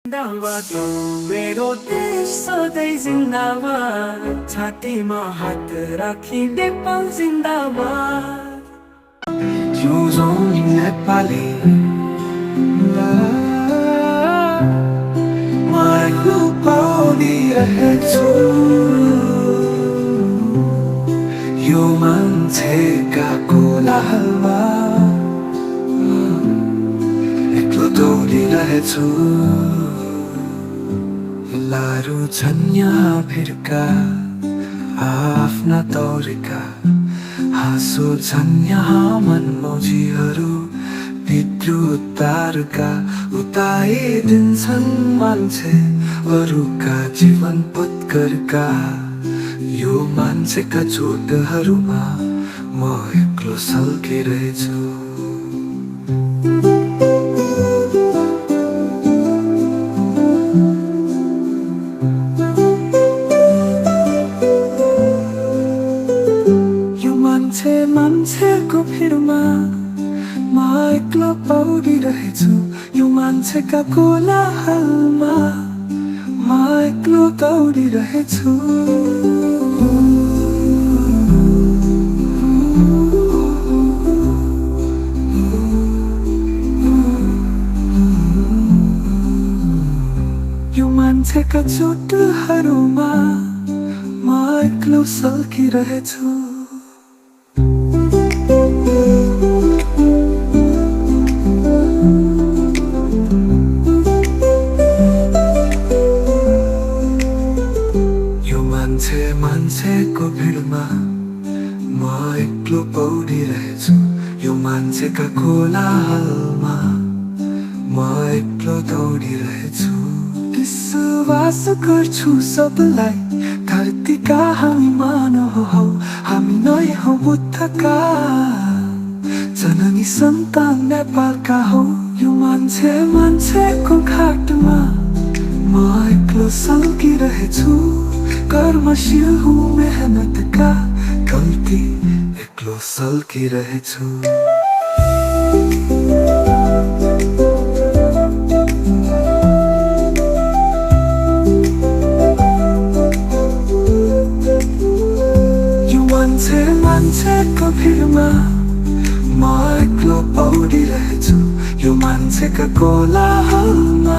जिंदाबाद मेरो देश सधैँ जिंदाबाद छातीमा हात राखी नेपाल जिंदाबाद जिउँछौँ नि नेपाली मायाको पाउदिरहेछु यो मान्छेका कोलाहलमा एक्लो दौडिरहेछु लारू छन् यहाँ भिरका आफ्ना तौरका हाँसो छन् यहाँ मनमौजीहरू विद्युतारका उताइदिन्छन् मान्छे अरूका जीवन पत्करका यो मान्छेका चोटहरूमा म एक्लो सल्किरहेछु मान्छेको भिडमा म एक्लो पौडिरहेछु यो मान्छेका कोलाहलमा म एक्लो दौडिरहेछु यो मान्छेका चोटहरूमा म एक्लो सल्किरहेछु मान्छेको भिडमा म एक्लो पौडिरहेछु यो मान्छेका कोलाहलमा म एक्लो दौडिरहेछु विश्वास गर्छु सबलाई धरतीका हामी मानव हौ हामी नै हौ बुद्धका जननी सन्तान नेपालका हौ यो मान्छेको घाटमा म एक्लो सल्किरहेछु कर्मशील हूँ मेहनत का गल्ती एक्लो सल्किरहेछु यो मान्छेको भिडमा म एक्लो पौडिरहेछु यो मान्छेका कोलाहलमा